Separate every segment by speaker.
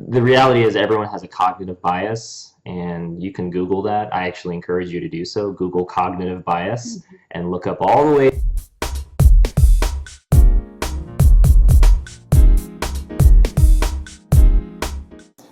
Speaker 1: the reality is everyone has a cognitive bias, and you can Google that. I actually encourage you to do so. Google cognitive bias and look up all the way.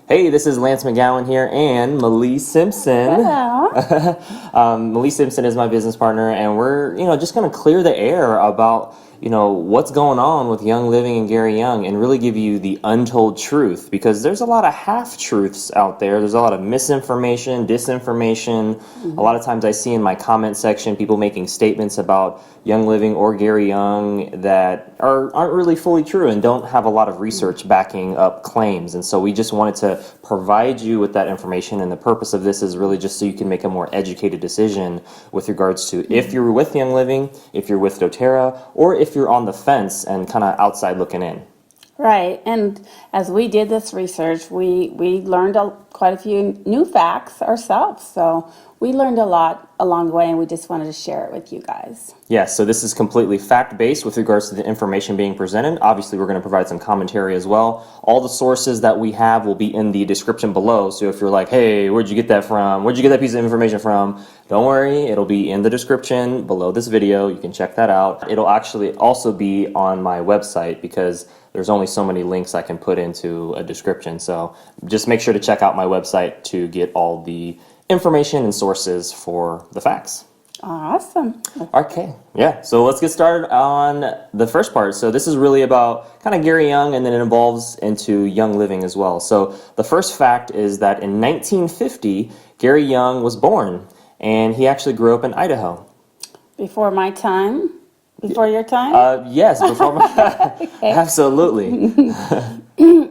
Speaker 1: Hey, this is Lance McGowan here and Malie Simpson.
Speaker 2: Hello.
Speaker 1: Malie Simpson is my business partner, and we're just going to clear the air about what's going on with Young Living and Gary Young, and really give you the untold truth, because there's a lot of half truths out there. There's a lot of misinformation, disinformation. A lot of times I see in my comment section people making statements about Young Living or Gary Young that aren't really fully true and don't have a lot of research backing up claims. And so we just wanted to provide you with that information, and the purpose of this is really just so you can make a more educated decision with regards to if you're with Young Living, if you're with doTERRA, or if you're on the fence and kind of outside looking in.
Speaker 2: Right, and as we did this research, we learned quite a few new facts ourselves. So we learned a lot along the way, and we just wanted to share it with you guys.
Speaker 1: Yes, so this is completely fact-based with regards to the information being presented. Obviously, we're going to provide some commentary as well. All the sources that we have will be in the description below. So if you're like, hey, where'd you get that from? Where'd you get that piece of information from? Don't worry, it'll be in the description below this video. You can check that out. It'll actually also be on my website, because there's only so many links I can put into a description. So just make sure to check out my website to get all the information and sources for the facts.
Speaker 2: Awesome.
Speaker 1: Okay, yeah, so let's get started on the first part. So this is really about kind of Gary Young, and then it evolves into Young Living as well. So the first fact is that in 1950, Gary Young was born, and he actually grew up in Idaho.
Speaker 2: Before my time? Before your time?
Speaker 1: Yes, before my
Speaker 2: Okay.
Speaker 1: Absolutely.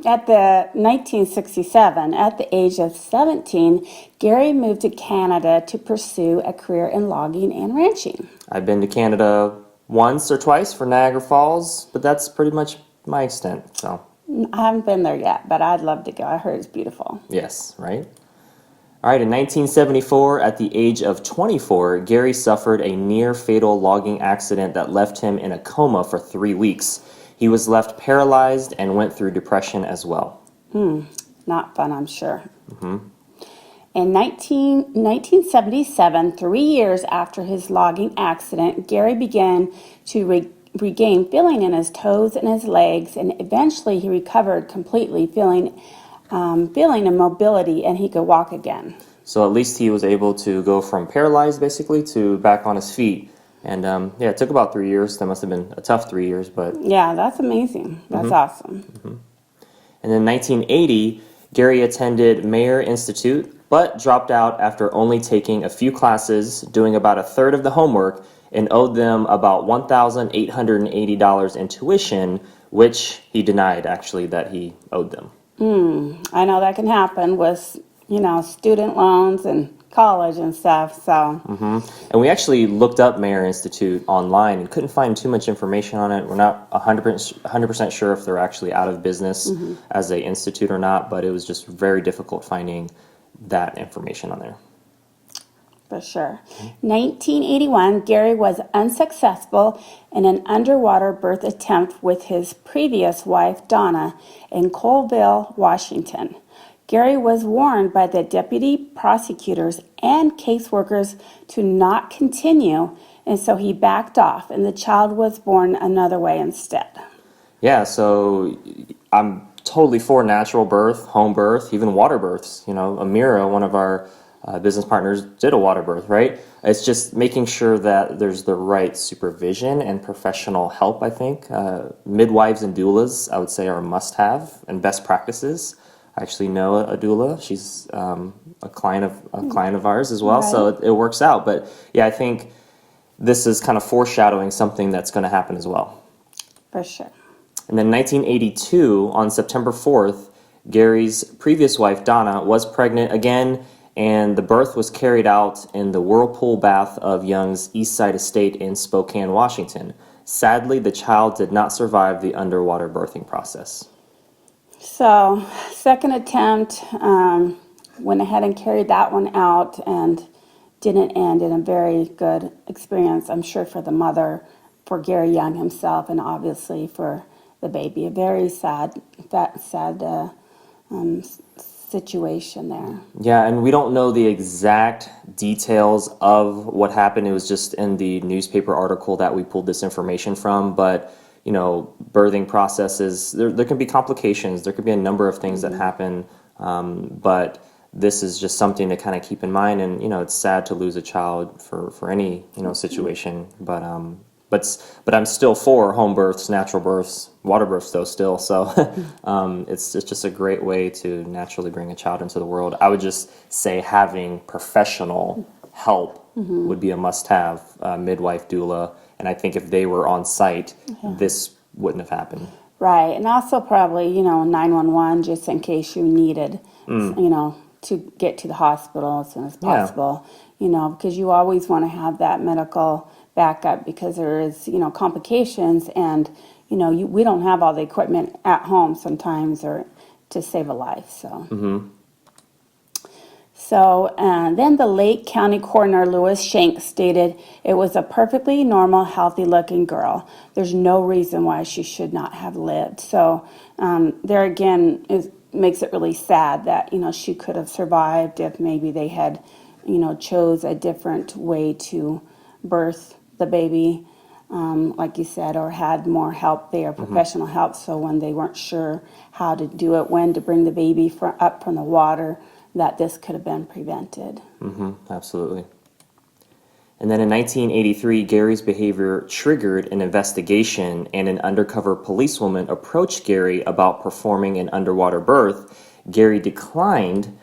Speaker 2: At the 1967, at the age of 17, Gary moved to Canada to pursue a career in logging and ranching.
Speaker 1: I've been to Canada once or twice for Niagara Falls, but that's pretty much my extent. So
Speaker 2: I haven't been there yet, but I'd love to go. I heard it's beautiful.
Speaker 1: yes, right? All right, in 1974, at the age of 24, Gary suffered a near-fatal logging accident that left him in a coma for 3 weeks. He was left paralyzed and went through depression as well.
Speaker 2: Not fun, I'm sure. In 1977, 3 years after his logging accident, Gary began to regain feeling in his toes and his legs, and eventually he recovered completely, feeling and mobility, and he could walk again.
Speaker 1: So at least he was able to go from paralyzed, basically, to back on his feet. And yeah, it took about 3 years. That must have been a tough 3 years, but...
Speaker 2: Yeah, that's amazing. That's awesome.
Speaker 1: And in 1980, Gary attended Maher Institute, but dropped out after only taking a few classes, doing about a third of the homework, and owed them about $1,880 in tuition, which he denied, actually, that he owed them.
Speaker 2: I know that can happen with, student loans and college and stuff, so.
Speaker 1: And we actually looked up Maher Institute online and couldn't find too much information on it. We're not 100% sure if they're actually out of business as an institute or not, but it was just very difficult finding that information on there.
Speaker 2: For sure. 1981, Gary was unsuccessful in an underwater birth attempt with his previous wife, Donna, in Colville, Washington. Gary was warned by the deputy prosecutors and caseworkers to not continue, and so he backed off, and the child was born another way instead.
Speaker 1: Yeah, so I'm totally for natural birth, home birth, even water births. Amira, one of our business partners, did a water birth, right? It's just making sure that there's the right supervision and professional help, I think. Midwives and doulas, I would say, are a must-have and best practices. I actually know a doula. She's a client of ours as well, so it works out. But yeah, I think this is kind of foreshadowing something that's going to happen as well.
Speaker 2: For sure.
Speaker 1: And then 1982, on September 4th, Gary's previous wife, Donna, was pregnant again, and the birth was carried out in the whirlpool bath of Young's East Side estate in Spokane, Washington. Sadly, the child did not survive the underwater birthing process.
Speaker 2: So, second attempt, went ahead and carried that one out and didn't end in a very good experience, I'm sure, for the mother, for Gary Young himself, and obviously for the baby. A very sad situation there.
Speaker 1: Yeah, and we don't know the exact details of what happened. It was just in the newspaper article that we pulled this information from. But, birthing processes, there can be complications. There could be a number of things that happen. But this is just something to kind of keep in mind. And, it's sad to lose a child for any, situation. But I'm still for home births, natural births, water births though still. So it's just a great way to naturally bring a child into the world. I would just say having professional help would be a must-have, midwife, doula, and I think if they were on site, this wouldn't have happened.
Speaker 2: Right, and also probably 911 just in case you needed to get to the hospital as soon as possible. Because you always want to have that medical backup because there is complications, and we don't have all the equipment at home sometimes or to save a life. So then the Lake County Coroner Lewis Shanks stated it was a perfectly normal, healthy looking girl. There's no reason why she should not have lived. So there again makes it really sad that she could have survived if maybe they had chose a different way to birth the baby, like you said, or had more help there, professional help, so when they weren't sure how to do it, when to bring the baby up from the water, that this could have been prevented.
Speaker 1: Absolutely. And then in 1983, Gary's behavior triggered an investigation, and an undercover policewoman approached Gary about performing an underwater birth. Gary declined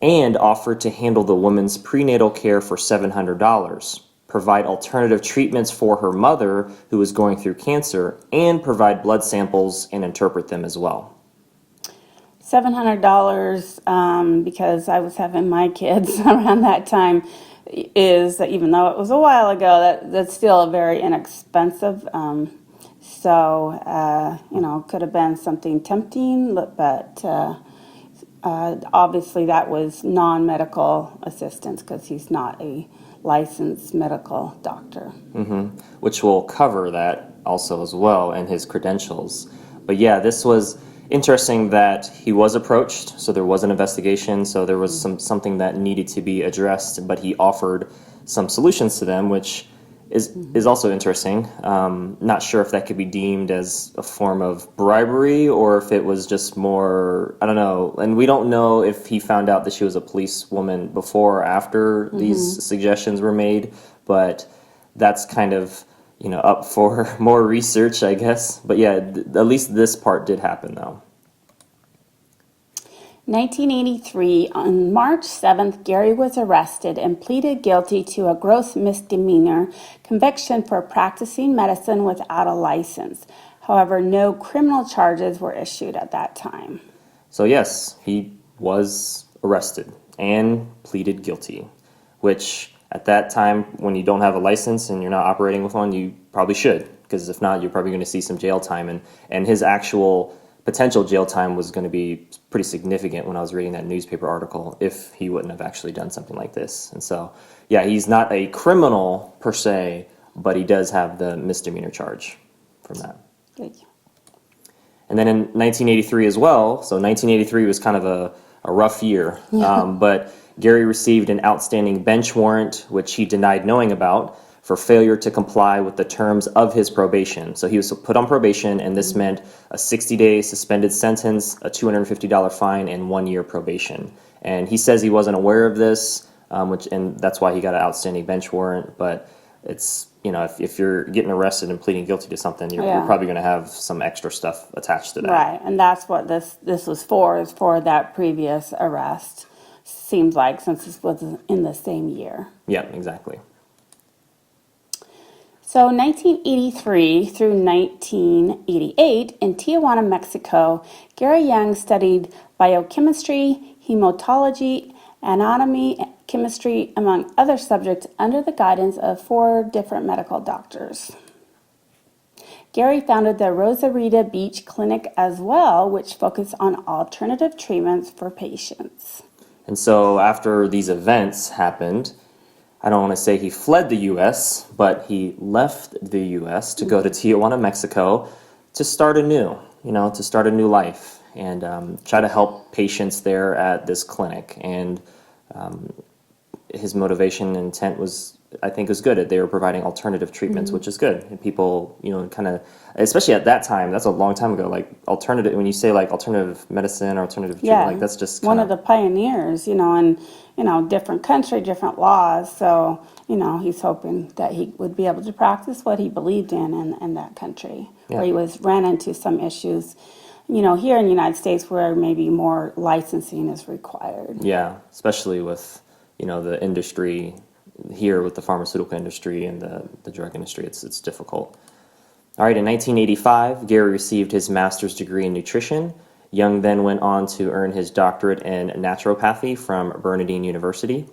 Speaker 1: and offered to handle the woman's prenatal care for $700, provide alternative treatments for her mother who was going through cancer, and provide blood samples and interpret them as well.
Speaker 2: $700, because I was having my kids around that time, is, even though it was a while ago, that's still very inexpensive. Could have been something tempting, but obviously that was non-medical assistance because he's not a licensed medical doctor.
Speaker 1: Which will cover that also as well in his credentials. But yeah, this was interesting that he was approached, so there was an investigation, so there was something that needed to be addressed, but he offered some solutions to them, which is also interesting. Not sure if that could be deemed as a form of bribery or if it was just more, I don't know. And we don't know if he found out that she was a policewoman before or after these suggestions were made, but that's kind of up for more research, I guess. But yeah, at least this part did happen, though.
Speaker 2: 1983, on March 7th, Gary was arrested and pleaded guilty to a gross misdemeanor conviction for practicing medicine without a license. However, no criminal charges were issued at that time.
Speaker 1: So yes, he was arrested and pleaded guilty, which at that time, when you don't have a license and you're not operating with one, you probably should, because if not, you're probably going to see some jail time. And his actual potential jail time was going to be pretty significant when I was reading that newspaper article if he wouldn't have actually done something like this. And so, yeah, he's not a criminal per se, but he does have the misdemeanor charge from that.
Speaker 2: Thank you.
Speaker 1: And then in 1983 as well, so 1983 was kind of a rough year, but Gary received an outstanding bench warrant, which he denied knowing about, for failure to comply with the terms of his probation. So he was put on probation, and this meant a 60-day suspended sentence, a $250 fine, and 1 year probation. And he says he wasn't aware of this, and that's why he got an outstanding bench warrant. But it's, if you're getting arrested and pleading guilty to something, you're probably going to have some extra stuff attached to that.
Speaker 2: Right, and that's what this was for, is for that previous arrest. Seems like, since this was in the same year.
Speaker 1: Yeah, exactly.
Speaker 2: So 1983 through 1988, in Tijuana, Mexico, Gary Young studied biochemistry, hematology, anatomy, chemistry, among other subjects, under the guidance of 4 different medical doctors. Gary founded the Rosarita Beach Clinic as well, which focused on alternative treatments for patients.
Speaker 1: And so after these events happened, I don't want to say he fled the U.S., but he left the U.S. to go to Tijuana, Mexico, to start anew, to start a new life. and try to help patients there at this clinic. And his motivation and intent was, I think, was good. They were providing alternative treatments, which is good. And people, kind of, especially at that time, that's a long time ago. Like alternative, when you say like alternative medicine or alternative treatment, like that's just
Speaker 2: one of the pioneers, and different country, different laws. So he's hoping that he would be able to practice what he believed in that country, where he ran into some issues. Here in the United States, where maybe more licensing is required.
Speaker 1: Yeah, especially with the industry here, with the pharmaceutical industry and the drug industry, it's difficult. All right, in 1985, Gary received his master's degree in nutrition. Young then went on to earn his doctorate in naturopathy from Bernardine University.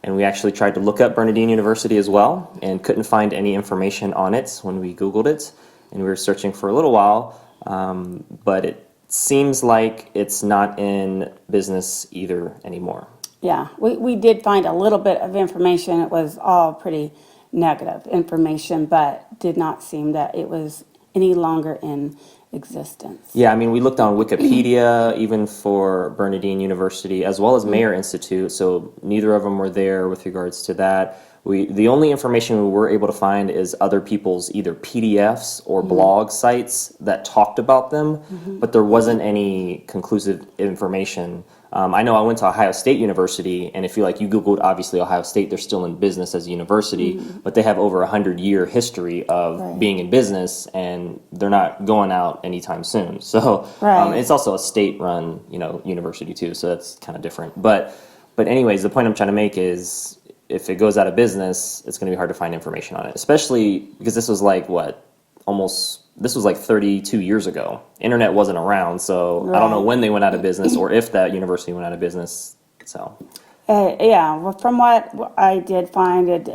Speaker 1: And we actually tried to look up Bernardine University as well and couldn't find any information on it when we Googled it. And we were searching for a little while, but it seems like it's not in business either anymore.
Speaker 2: Yeah, we did find a little bit of information. It was all pretty negative information, but did not seem that it was any longer in existence.
Speaker 1: Yeah, I mean, we looked on Wikipedia, even for Bernardine University, as well as Maher Institute, so neither of them were there with regards to that. The only information we were able to find is other people's either PDFs or blog sites that talked about them, but there wasn't any conclusive information. I know I went to Ohio State University, and if you Googled, obviously, Ohio State, they're still in business as a university, but they have over 100-year history of being in business, and they're not going out anytime soon. So it's also a state-run, university too, so that's kind of different. But anyways, the point I'm trying to make is, if it goes out of business, it's going to be hard to find information on it, especially because this was like 32 years ago. Internet wasn't around, so I don't know when they went out of business or if that university went out of business. So,
Speaker 2: well, from what I did find, it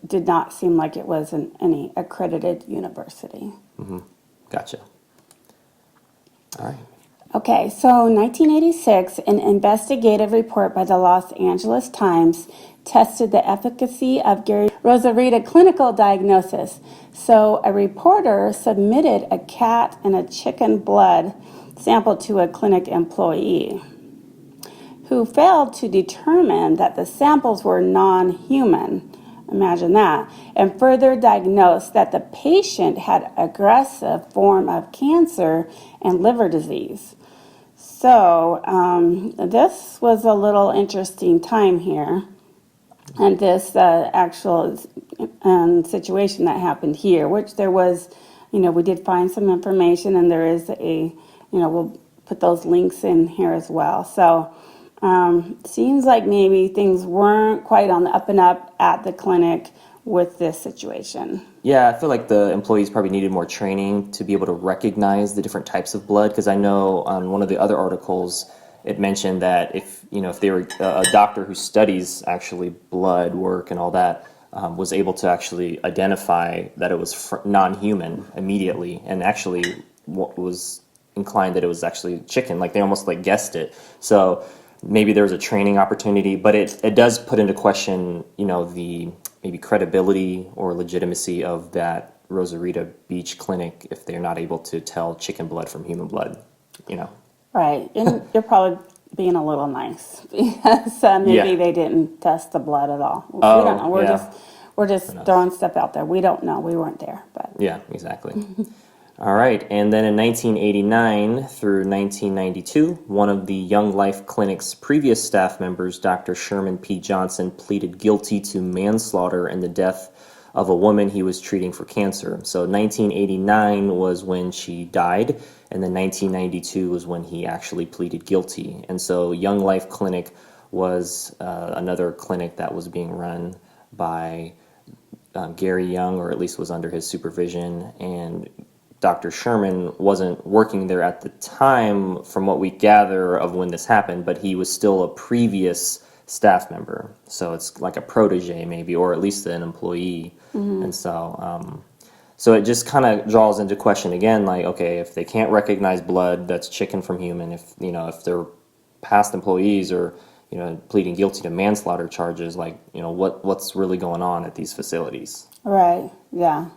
Speaker 2: did not seem like it was any accredited university.
Speaker 1: Gotcha. All right.
Speaker 2: Okay, so 1986, an investigative report by the Los Angeles Times tested the efficacy of Gary Rosarita clinical diagnosis. So a reporter submitted a cat and a chicken blood sample to a clinic employee who failed to determine that the samples were non-human. Imagine that. And further diagnosed that the patient had aggressive form of cancer and liver disease. So this was a little interesting time here. And this actual situation that happened here, which there was, we did find some information, and there is we'll put those links in here as well. So seems like maybe things weren't quite on the up and up at the clinic with this situation.
Speaker 1: Yeah, I feel like the employees probably needed more training to be able to recognize the different types of blood, because I know on one of the other articles, it mentioned that if they were a doctor who studies actually blood work and all that, was able to actually identify that it was non-human immediately, and actually was inclined that it was actually chicken. Like they almost guessed it. So maybe there was a training opportunity, but it does put into question, the maybe credibility or legitimacy of that Rosarita Beach clinic if they're not able to tell chicken blood from human blood.
Speaker 2: Right, and you're probably being a little nice because maybe they didn't test the blood at all. We don't know. We're just throwing stuff out there. We don't know. We weren't there, but
Speaker 1: yeah, exactly. All right, and then in 1989 through 1992, one of the Young Life Clinic's previous staff members, Dr. Sherman P. Johnson, pleaded guilty to manslaughter in the death of a woman he was treating for cancer. So 1989 was when she died, and then 1992 was when he actually pleaded guilty. And so Young Life Clinic was another clinic that was being run by Gary Young, or at least was under his supervision, and Dr. Sherman wasn't working there at the time, from what we gather of when this happened, but he was still a previous staff member. So it's like a protege maybe, or at least an employee. And so so it just kind of draws into question again, okay, if they can't recognize blood, that's chicken from human. If they're past employees or pleading guilty to manslaughter charges, what's really going on at these facilities?
Speaker 2: Right. Yeah.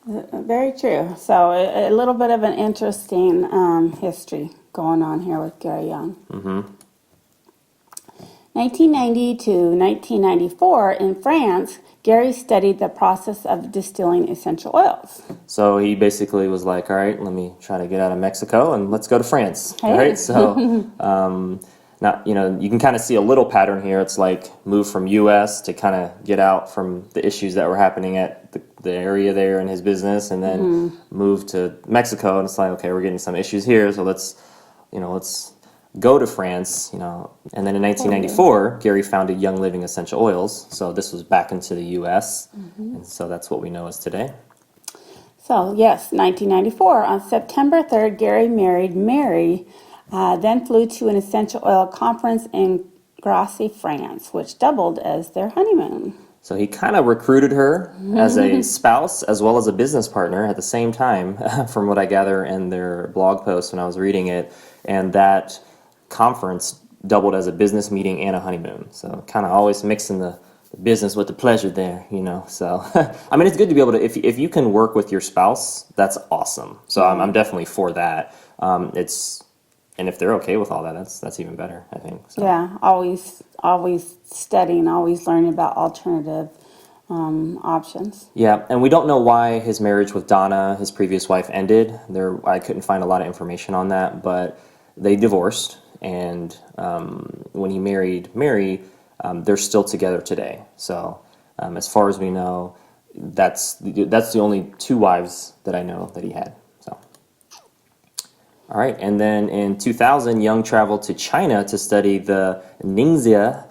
Speaker 2: Very true. So a little bit of an interesting history going on here with Gary Young. 1990 to 1994 in France, Gary studied the process of distilling essential oils.
Speaker 1: So he basically was like, all right, let me try to get out of Mexico and let's go to France.
Speaker 2: Hey.
Speaker 1: Right? So now, you can kind of see a little pattern here. It's like move from U.S. to kind of get out from the issues that were happening at the area there in his business, and then move to Mexico. And it's like, okay, we're getting some issues here, so let's go to France. And then in 1994, Gary founded Young Living Essential Oils. So this was back into the U.S., and so that's what we know as today.
Speaker 2: So yes, 1994. On September 3rd, Gary married Mary, then flew to an essential oil conference in Grasse, France, which doubled as their honeymoon.
Speaker 1: So he kind of recruited her as a spouse as well as a business partner at the same time, from what I gather in their blog post when I was reading it. And that conference doubled as a business meeting and a honeymoon. So kind of always mixing the business with the pleasure there, So, I mean, it's good to be able to, if you can work with your spouse, that's awesome. So I'm definitely for that. And if they're okay with all that, that's even better, I think. So.
Speaker 2: Yeah, always studying, always learning about alternative options.
Speaker 1: Yeah, and we don't know why his marriage with Donna, his previous wife, ended. I couldn't find a lot of information on that, but they divorced, and when he married Mary, they're still together today. So as far as we know, that's the only two wives that I know that he had. So. All right, and then in 2000, Young traveled to China to study the Ningxia,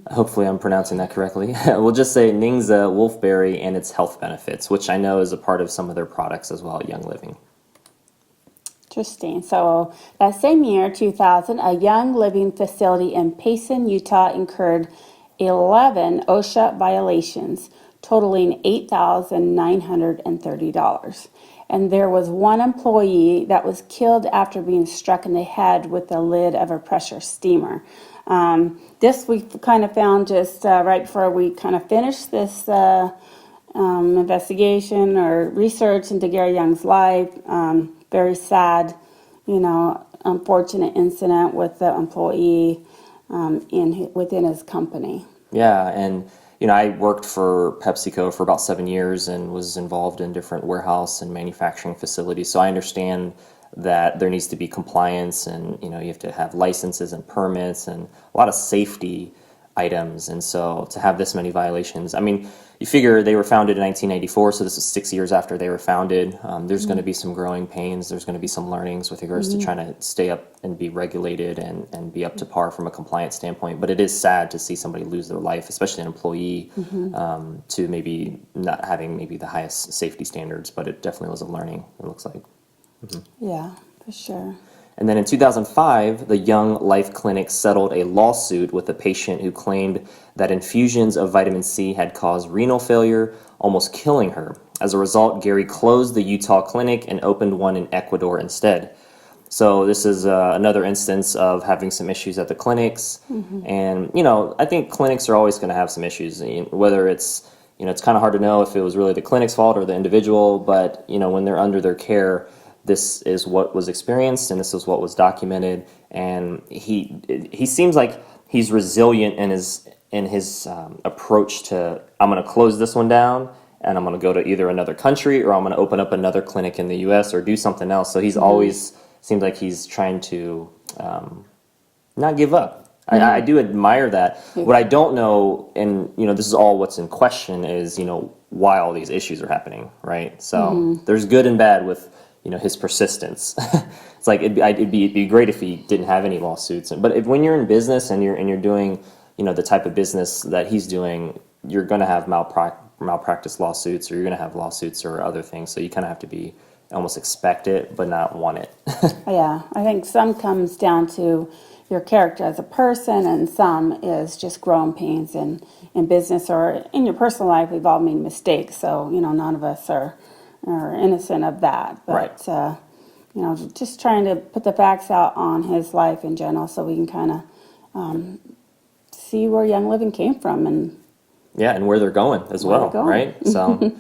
Speaker 1: hopefully I'm pronouncing that correctly, we'll just say Ningxia wolfberry and its health benefits, which I know is a part of some of their products as well at Young Living.
Speaker 2: Interesting. So that same year, 2000, a Young Living facility in Payson, Utah incurred 11 OSHA violations, totaling $8,930. And there was one employee that was killed after being struck in the head with the lid of a pressure steamer. This we kind of found just right before we kind of finished this investigation or research into Gary Young's life. Very sad, unfortunate incident with the employee within his company.
Speaker 1: Yeah, and I worked for PepsiCo for about 7 years and was involved in different warehouse and manufacturing facilities. So I understand that there needs to be compliance, and you have to have licenses and permits and a lot of safety items. And so to have this many violations, I mean, you figure they were founded in 1994, so this is 6 years after they were founded. There's going to be some growing pains. There's going to be some learnings with regards to trying to stay up and be regulated and be up to par from a compliance standpoint. But it is sad to see somebody lose their life, especially an employee, to maybe not having maybe the highest safety standards. But it definitely was a learning, it looks like.
Speaker 2: Yeah, for sure.
Speaker 1: And then in 2005, the Young Life Clinic settled a lawsuit with a patient who claimed that infusions of vitamin C had caused renal failure, almost killing her. As a result, Gary closed the Utah clinic and opened one in Ecuador instead. So this is another instance of having some issues at the clinics. And, I think clinics are always going to have some issues, whether it's, it's kind of hard to know if it was really the clinic's fault or the individual, but, when they're under their care, this is what was experienced and this is what was documented. And he seems like he's resilient in his approach to, I'm going to close this one down and I'm going to go to either another country or I'm going to open up another clinic in the U.S. or do something else. So he's always seems like he's trying to not give up. I do admire that. What I don't know, and this is all what's in question, is why all these issues are happening, right? So there's good and bad with his persistence. It's like it'd be great if he didn't have any lawsuits. But when you're in business and you're doing the type of business that he's doing, you're going to have malpractice lawsuits, or you're going to have lawsuits or other things. So you kind of have to be almost expect it, but not want it.
Speaker 2: Yeah, I think some comes down to your character as a person, and some is just growing pains in business or in your personal life. We've all made mistakes, so none of us are innocent of that. But
Speaker 1: right.
Speaker 2: Just trying to put the facts out on his life in general, so we can kind of see where Young Living came from, and
Speaker 1: and where they're going as well, right? So,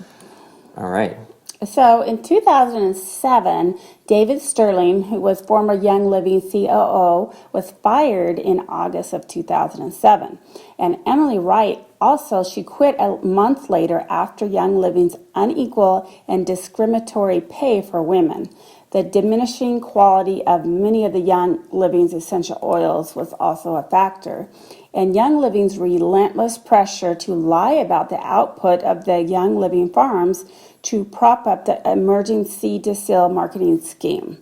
Speaker 1: all right.
Speaker 2: So in 2007, David Sterling, who was former Young Living COO, was fired in August of 2007. And Emily Wright also, she quit a month later after Young Living's unequal and discriminatory pay for women. The diminishing quality of many of the Young Living's essential oils was also a factor. And Young Living's relentless pressure to lie about the output of the Young Living farms to prop up the emerging seed to sale marketing scheme.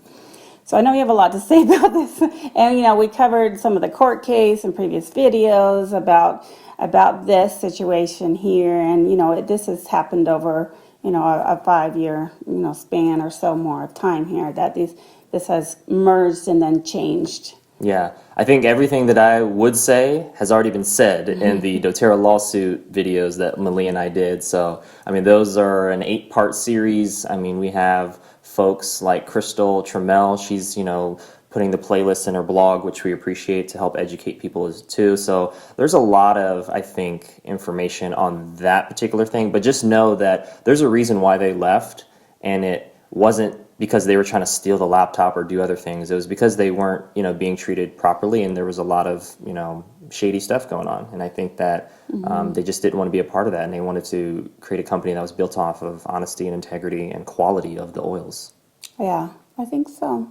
Speaker 2: So I know you have a lot to say about this, and we covered some of the court case and previous videos about this situation here, and this has happened over a 5-year span or so more of time here that this has merged and then changed.
Speaker 1: Yeah, I think everything that I would say has already been said in the doTERRA lawsuit videos that Malia and I did. So, I mean, those are an 8-part series. I mean, we have folks like Crystal Trammell. She's, putting the playlist in her blog, which we appreciate to help educate people too. So there's a lot of, I think, information on that particular thing. But just know that there's a reason why they left, and it wasn't because they were trying to steal the laptop or do other things. It was because they weren't, being treated properly, and there was a lot of, shady stuff going on. And I think that they just didn't want to be a part of that, and they wanted to create a company that was built off of honesty and integrity and quality of the oils.
Speaker 2: Yeah, I think so.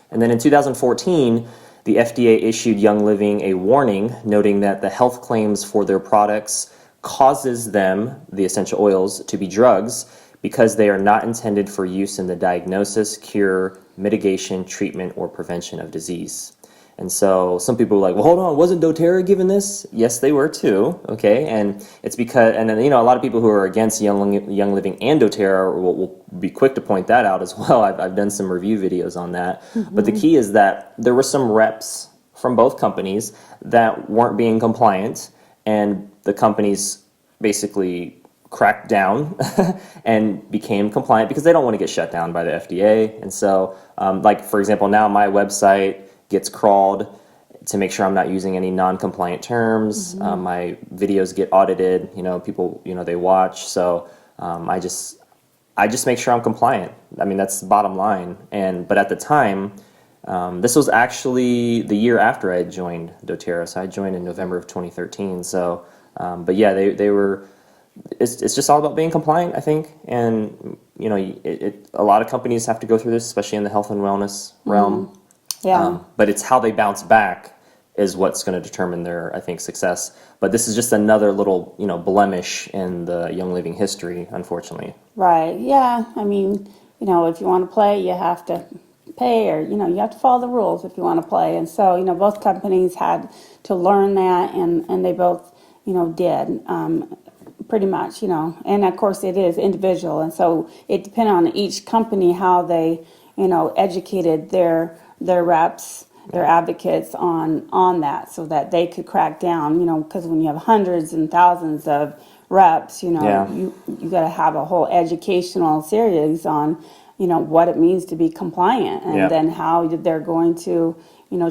Speaker 1: And then in 2014, the FDA issued Young Living a warning noting that the health claims for their products causes them, the essential oils, to be drugs because they are not intended for use in the diagnosis, cure, mitigation, treatment, or prevention of disease. And so some people were like, well, hold on, wasn't doTERRA given this? Yes, they were too, okay? And it's because, and then, a lot of people who are against Young Living and doTERRA will be quick to point that out as well. I've done some review videos on that. But the key is that there were some reps from both companies that weren't being compliant, and the companies basically cracked down and became compliant because they don't want to get shut down by the FDA. And so, like, for example, now my website gets crawled to make sure I'm not using any non-compliant terms. My videos get audited. People, they watch. So I just make sure I'm compliant. I mean, that's the bottom line. But at the time, this was actually the year after I had joined doTERRA. So I joined in November of 2013. So, but yeah, they were. It's just all about being compliant, I think. And a lot of companies have to go through this, especially in the health and wellness realm.
Speaker 2: Yeah.
Speaker 1: But it's how they bounce back is what's going to determine their, I think, success. But this is just another little, blemish in the Young Living history, unfortunately.
Speaker 2: Right. Yeah. I mean, if you want to play, you have to pay, or, you have to follow the rules if you want to play. And so, both companies had to learn that, and they both, did. Pretty much, and of course it is individual. And so it depended on each company how they, educated their reps, their advocates on that, so that they could crack down, because when you have hundreds and thousands of reps, you got to have a whole educational series on, what it means to be compliant, and then how they're going to,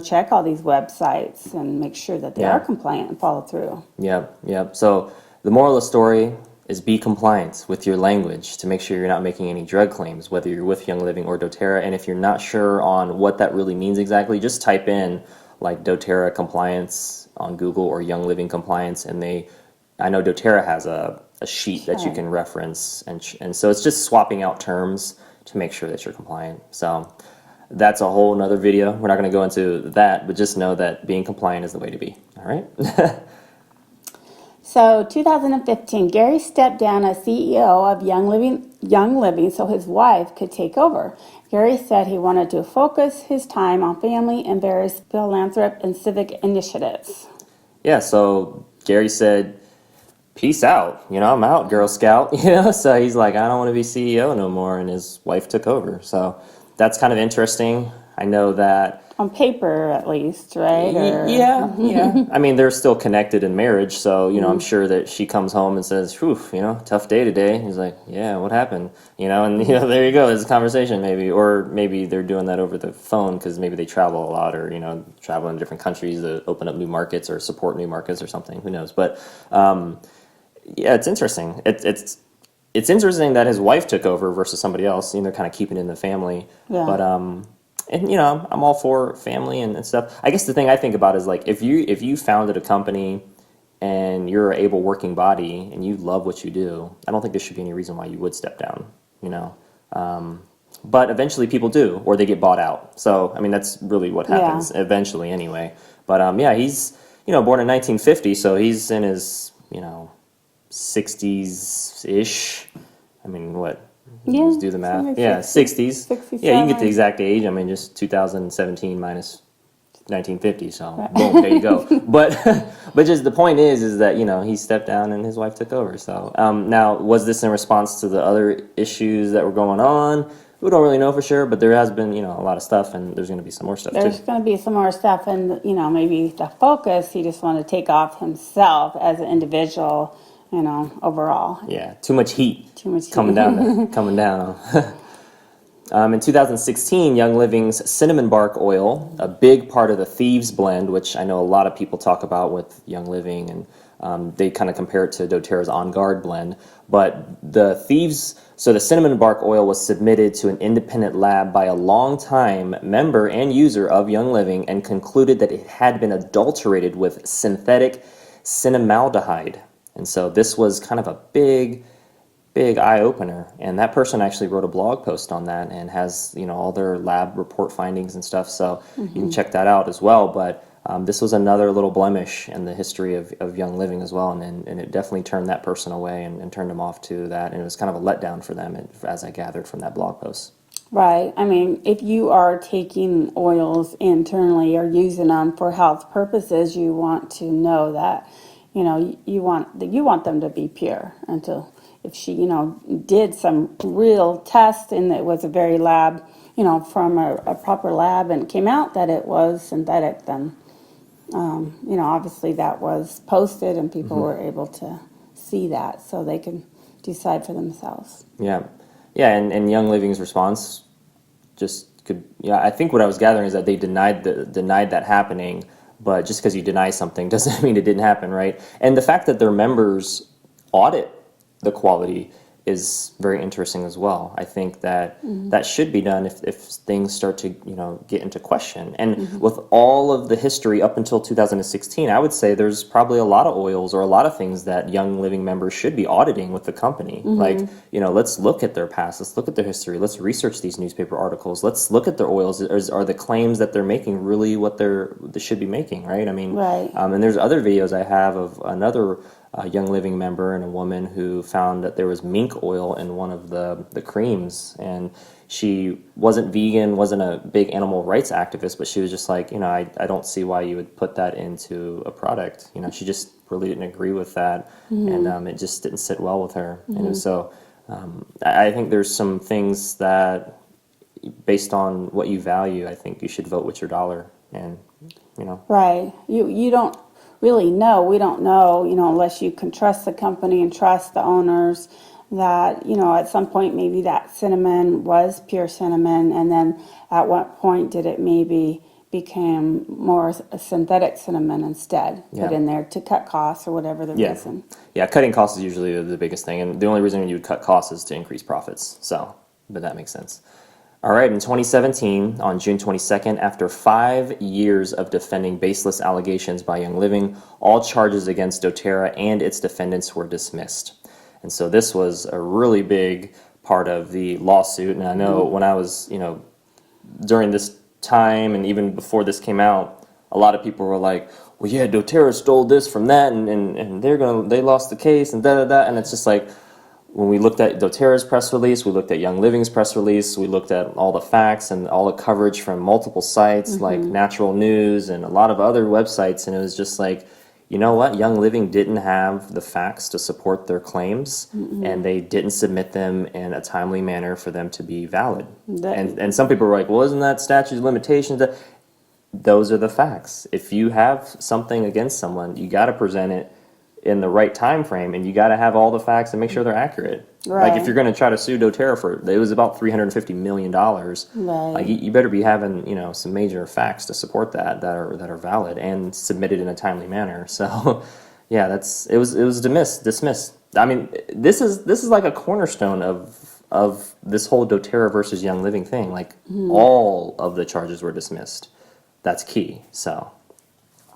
Speaker 2: check all these websites and make sure that they are compliant and follow through.
Speaker 1: Yeah. So the moral of the story is be compliant with your language to make sure you're not making any drug claims, whether you're with Young Living or doTERRA. And if you're not sure on what that really means exactly, just type in like doTERRA compliance on Google or Young Living compliance, and I know doTERRA has a sheet that you can reference, and so it's just swapping out terms to make sure that you're compliant. So that's a whole nother video. We're not going to go into that, but just know that being compliant is the way to be. All right.
Speaker 2: So 2015, Gary stepped down as CEO of Young Living so his wife could take over. Gary said he wanted to focus his time on family and various philanthropic and civic initiatives.
Speaker 1: Yeah, so Gary said, peace out. I'm out, Girl Scout. So he's like, I don't want to be CEO no more, and his wife took over. So that's kind of interesting. I know that
Speaker 2: on paper, at least, right?
Speaker 1: Yeah. I mean, they're still connected in marriage, so I'm sure that she comes home and says, "Whew, tough day today." He's like, "Yeah, what happened?" And there you go. There's a conversation, maybe, or maybe they're doing that over the phone because maybe they travel a lot, or travel in different countries to open up new markets or support new markets or something. Who knows? But yeah, it's interesting. it's interesting that his wife took over versus somebody else. They're kind of keeping it in the family.
Speaker 2: Yeah.
Speaker 1: But and I'm all for family and stuff. I guess the thing I think about is like if you founded a company and you're an able working body and you love what you do, I don't think there should be any reason why you would step down. But eventually people do, or they get bought out. So I mean that's really what happens eventually anyway. But yeah, he's born in 1950, so he's in his 60s ish. I mean, what?
Speaker 2: Yeah,
Speaker 1: Let's do the math.
Speaker 2: like
Speaker 1: Yeah, 60s.
Speaker 2: 67.
Speaker 1: Yeah, you can get the exact age. I mean, just 2017 minus 1950. So boom, there you go. But just the point is that he stepped down and his wife took over. So now, was this in response to the other issues that were going on? We don't really know for sure, but there has been a lot of stuff, and there's going to be some more stuff
Speaker 2: There's
Speaker 1: too.
Speaker 2: going to be some more stuff, and maybe the focus he just wanted to take off himself as an individual, overall.
Speaker 1: Yeah, too much heat.
Speaker 2: Too much
Speaker 1: coming
Speaker 2: heat.
Speaker 1: down. In 2016, Young Living's cinnamon bark oil, a big part of the Thieves blend, which I know a lot of people talk about with Young Living, and they kind of compare it to doTERRA's On Guard blend. But the cinnamon bark oil was submitted to an independent lab by a longtime member and user of Young Living and concluded that it had been adulterated with synthetic cinnamaldehyde. And so this was kind of a big eye-opener, and that person actually wrote a blog post on that and has all their lab report findings and stuff, so you can check that out as well. But this was another little blemish in the history of Young Living as well, and it definitely turned that person away and turned them off to that, and it was kind of a letdown for them, as I gathered from that blog post.
Speaker 2: Right. I mean, if you are taking oils internally or using them for health purposes, you want to know that you want them to be pure until. If she, did some real test and it was a very lab, from a proper lab and came out that it was synthetic, then, obviously that was posted and people were able to see that so they can decide for themselves.
Speaker 1: Yeah. Yeah, and Young Living's response I think what I was gathering is that they denied that happening, but just because you deny something doesn't mean it didn't happen, right? And the fact that their members audit the quality is very interesting as well. I think that that should be done if things start to get into question. And with all of the history up until 2016, I would say there's probably a lot of oils or a lot of things that Young Living members should be auditing with the company. Like let's look at their past, let's look at their history, let's research these newspaper articles, let's look at their oils. Are the claims that they're making really what they should be making, right? I mean,
Speaker 2: right.
Speaker 1: And there's other videos I have of another Young Living member and a woman who found that there was mink oil in one of the creams, and she wasn't vegan, wasn't a big animal rights activist, but she was just like, I don't see why you would put that into a product. She just really didn't agree with that, and it just didn't sit well with her. And so I think there's some things that, based on what you value, I think you should vote with your dollar, and
Speaker 2: Right. You don't really know. We don't know, unless you can trust the company and trust the owners that, at some point maybe that cinnamon was pure cinnamon, and then at what point did it maybe become more a synthetic cinnamon instead put in there to cut costs or whatever the reason.
Speaker 1: Yeah, cutting costs is usually the biggest thing, and the only reason you would cut costs is to increase profits. So, but that makes sense. All right, in 2017, on June 22nd, after 5 years of defending baseless allegations by Young Living, all charges against doTERRA and its defendants were dismissed. And so this was a really big part of the lawsuit. And I know when I was, during this time and even before this came out, a lot of people were like, well, yeah, doTERRA stole this from that, and they lost the case, and da-da-da. And it's just like, when we looked at doTERRA's press release, we looked at Young Living's press release, we looked at all the facts and all the coverage from multiple sites like Natural News and a lot of other websites, and it was just like, you know what? Young Living didn't have the facts to support their claims, and they didn't submit them in a timely manner for them to be valid. And some people were like, well, isn't that statute of limitations? Those are the facts. If you have something against someone, you got to present it in the right time frame, and you got to have all the facts and make sure they're accurate.
Speaker 2: Right.
Speaker 1: Like if you're going to try to sue doTERRA for it was about $350 million.
Speaker 2: Right.
Speaker 1: Like you better be having some major facts to support that are valid and submitted in a timely manner. So yeah, it was dismissed. I mean, this is like a cornerstone of this whole doTERRA versus Young Living thing. Like all of the charges were dismissed. That's key. So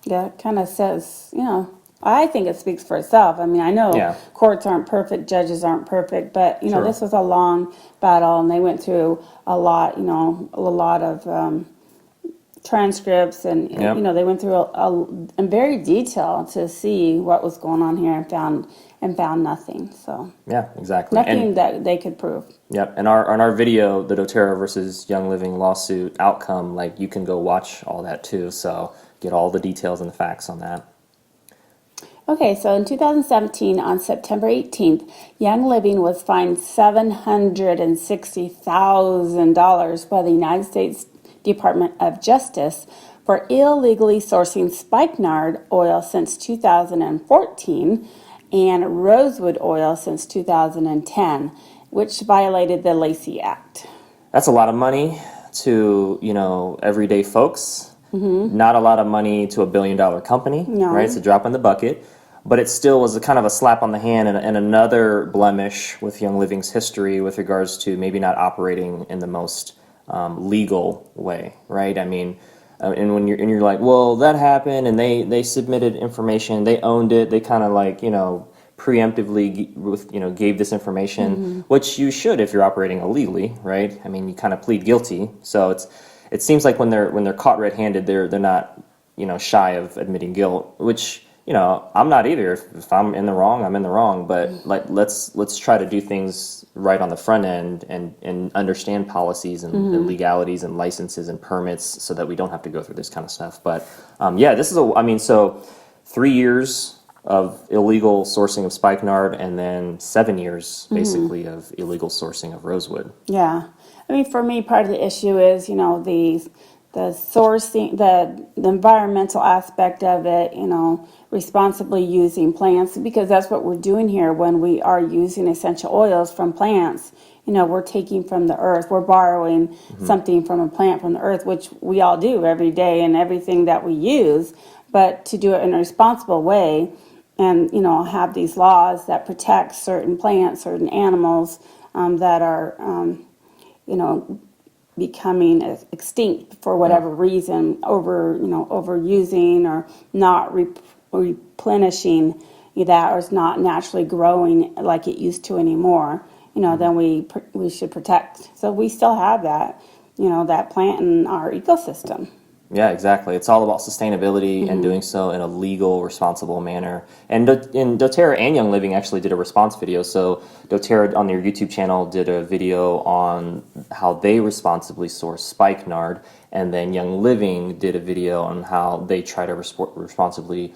Speaker 2: Yeah, it kind of says, I think it speaks for itself. I mean, I know
Speaker 1: yeah,
Speaker 2: courts aren't perfect, judges aren't perfect, but,
Speaker 1: sure.
Speaker 2: this was a long battle and they went through a lot, a lot of transcripts and,
Speaker 1: Yep.
Speaker 2: they went through in very detail to see what was going on here and found nothing. So
Speaker 1: Yeah, exactly.
Speaker 2: nothing that they could prove.
Speaker 1: Yep. And our video, the doTERRA versus Young Living lawsuit outcome, like you can go watch all that too. So get all the details and the facts on that.
Speaker 2: Okay, so in 2017, on September 18th, Young Living was fined $760,000 by the United States Department of Justice for illegally sourcing spikenard oil since 2014 and rosewood oil since 2010, which violated the Lacey Act.
Speaker 1: That's a lot of money to, everyday folks. Not a lot of money to a billion-dollar company,
Speaker 2: No.
Speaker 1: right? It's a drop in the bucket. But it still was a kind of a slap on the hand and another blemish with Young Living's history with regards to maybe not operating in the most legal way, right? I mean, and when you're like, well, that happened, and they submitted information, they owned it, they kind of like preemptively gave this information, which you should if you're operating illegally, right? I mean, you kind of plead guilty, so it seems like when they're caught red-handed, they're not shy of admitting guilt, which. I'm not either. If I'm in the wrong, I'm in the wrong. But like, let's try to do things right on the front end and understand policies and legalities and licenses and permits so that we don't have to go through this kind of stuff. But this is so 3 years of illegal sourcing of spikenard and then 7 years basically of illegal sourcing of rosewood.
Speaker 2: Yeah. I mean, for me, part of the issue is, the sourcing, the environmental aspect of it, responsibly using plants, because that's what we're doing here when we are using essential oils from plants. We're taking from the earth, we're borrowing something from a plant from the earth, which we all do every day and everything that we use, but to do it in a responsible way and, have these laws that protect certain plants, certain animals that are, becoming extinct for whatever reason, overusing or not replenishing that, or it's not naturally growing like it used to anymore, then we should protect. So we still have that, that plant in our ecosystem.
Speaker 1: Yeah, exactly. It's all about sustainability and doing so in a legal, responsible manner. And doTERRA and Young Living actually did a response video. So doTERRA on their YouTube channel did a video on how they responsibly source spikenard, and then Young Living did a video on how they try to responsibly,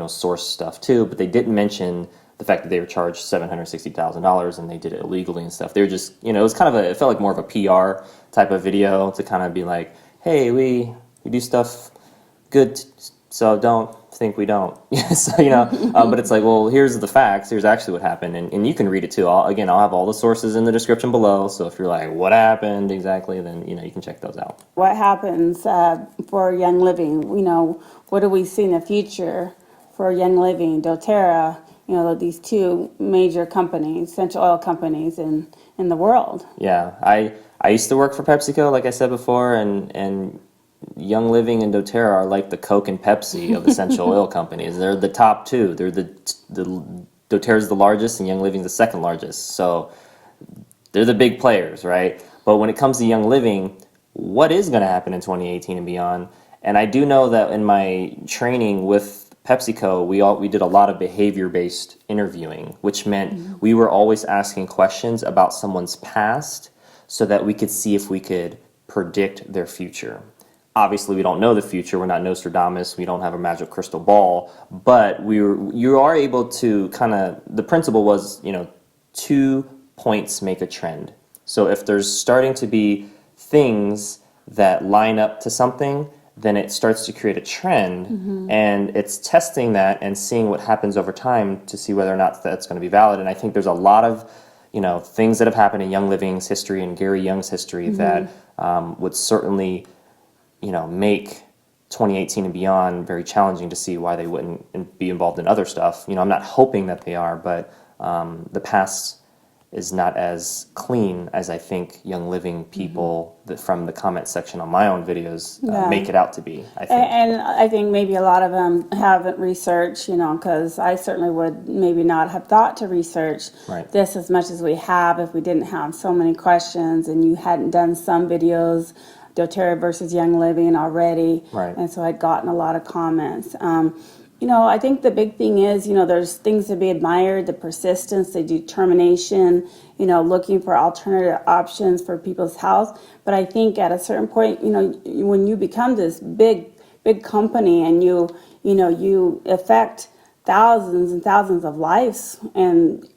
Speaker 1: source stuff too. But they didn't mention the fact that they were charged $760,000 and they did it illegally and stuff. They were just, it was kind of it felt like more of a PR type of video to kind of be like, hey, we do stuff good, so don't think we don't. So, but it's like, well, here's the facts. Here's actually what happened, and you can read it too. I'll have all the sources in the description below. So if you're like, what happened exactly, then you can check those out.
Speaker 2: What happens for Young Living? What do we see in the future for Young Living, doTERRA? These two major companies, essential oil companies in the world.
Speaker 1: Yeah, I used to work for PepsiCo, like I said before, and Young Living and doTERRA are like the Coke and Pepsi of essential oil companies. They're the top two. They're the doTERRA's the largest and Young Living's the second largest. So they're the big players, right? But when it comes to Young Living, what is going to happen in 2018 and beyond? And I do know that in my training with PepsiCo, we did a lot of behavior-based interviewing, which meant we were always asking questions about someone's past so that we could see if we could predict their future. Obviously, we don't know the future. We're not Nostradamus. We don't have a magic crystal ball. But you are able to the principle was, 2 points make a trend. So if there's starting to be things that line up to something, then it starts to create a trend. And it's testing that and seeing what happens over time to see whether or not that's going to be valid. And I think there's a lot of, things that have happened in Young Living's history and Gary Young's history that would certainly make 2018 and beyond very challenging to see why they wouldn't be involved in other stuff. I'm not hoping that they are, but the past is not as clean as I think Young Living people from the comment section on my own videos make it out to be, I think.
Speaker 2: And I think maybe a lot of them haven't researched, because I certainly would maybe not have thought to research this as much as we have if we didn't have so many questions and you hadn't done some videos, doTERRA versus Young Living already. And so I'd gotten a lot of comments. I think the big thing is, there's things to be admired, the persistence, the determination, looking for alternative options for people's health. But I think at a certain point, when you become this big company and you affect thousands and thousands of lives and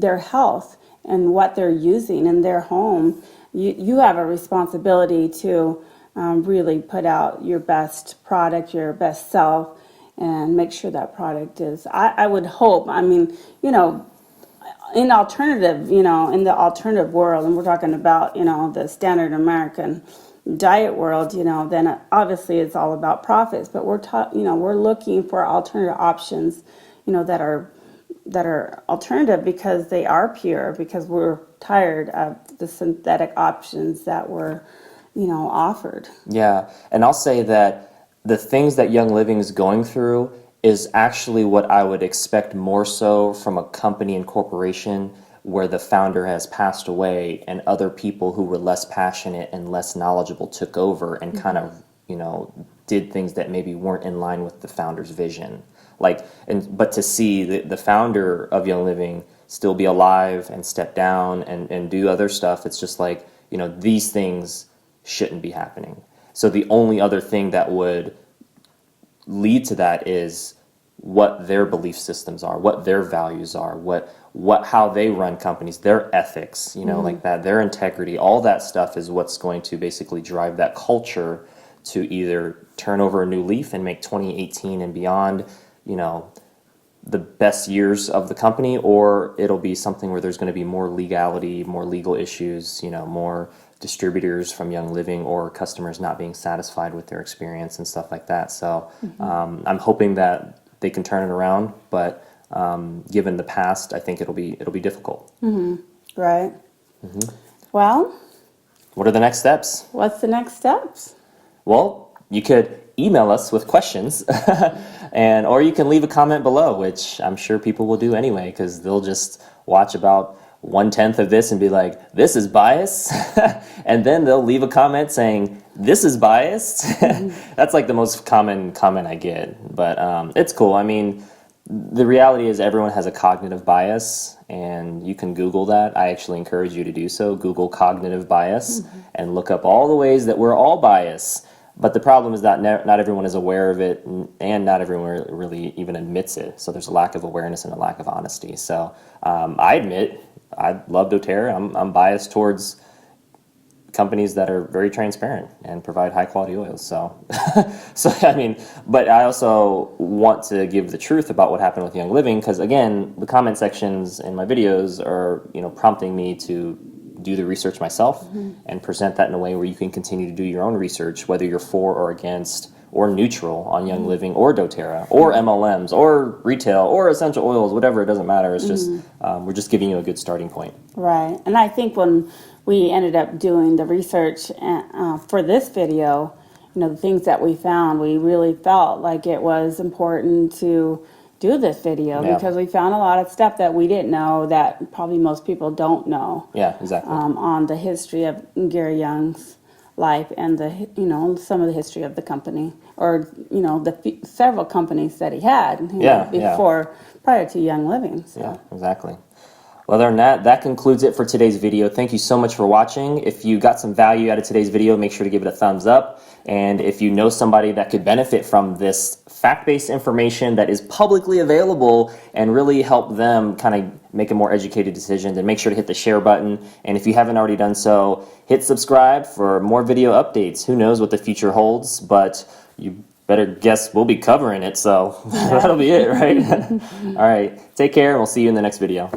Speaker 2: their health and what they're using in their home, you have a responsibility to really put out your best product, your best self, and make sure that product is, I would hope, in alternative, in the alternative world, and we're talking about, the standard American diet world, then obviously it's all about profits, but we're looking for alternative options, that are alternative because they are pure, because we're tired of the synthetic options that were, offered.
Speaker 1: Yeah, and I'll say that the things that Young Living is going through is actually what I would expect more so from a company and corporation where the founder has passed away and other people who were less passionate and less knowledgeable took over and kind of, did things that maybe weren't in line with the founder's vision. But to see the founder of Young Living still be alive and step down and do other stuff, it's just like, these things shouldn't be happening. So the only other thing that would lead to that is what their belief systems are, what their values are, how they run companies, their ethics, like that, their integrity, all that stuff is what's going to basically drive that culture to either turn over a new leaf and make 2018 and beyond, the best years of the company, or it'll be something where there's going to be more legality, more legal issues, more distributors from Young Living or customers not being satisfied with their experience and stuff like that. So I'm hoping that they can turn it around, but given the past, I think it'll be difficult.
Speaker 2: Right. Well,
Speaker 1: what are the next steps?
Speaker 2: What's the next steps?
Speaker 1: Well, you could email us with questions or you can leave a comment below, which I'm sure people will do anyway, because they'll just watch about 1/10 of this and be like, this is biased. And then they'll leave a comment saying, this is biased. That's like the most common comment I get. But it's cool. I mean, the reality is everyone has a cognitive bias, and you can Google that. I actually encourage you to do so. Google cognitive bias and look up all the ways that we're all biased. But the problem is that not everyone is aware of it, and not everyone really even admits it. So there's a lack of awareness and a lack of honesty. So I admit, I love doTERRA. I'm biased towards companies that are very transparent and provide high quality oils. So, but I also want to give the truth about what happened with Young Living, because again, the comment sections in my videos are, prompting me to do the research myself and present that in a way where you can continue to do your own research, whether you're for or against or neutral on Young Living or doTERRA or MLMs or retail or essential oils, whatever, it doesn't matter. It's just, we're just giving you a good starting point.
Speaker 2: Right. And I think when we ended up doing the research for this video, the things that we found, we really felt like it was important to do this video because we found a lot of stuff that we didn't know that probably most people don't know.
Speaker 1: Yeah, exactly.
Speaker 2: On the history of Gary Young's life and some of the history of the company, or the several companies that he had prior to Young Living. So.
Speaker 1: Yeah, exactly. Well, other than that, that concludes it for today's video. Thank you so much for watching. If you got some value out of today's video, make sure to give it a thumbs up. And if you know somebody that could benefit from this fact-based information that is publicly available and really help them kind of make a more educated decision, then make sure to hit the share button. And if you haven't already done so, hit subscribe for more video updates. Who knows what the future holds, but you better guess we'll be covering it. So that'll be it, right? All right. Take care, and we'll see you in the next video.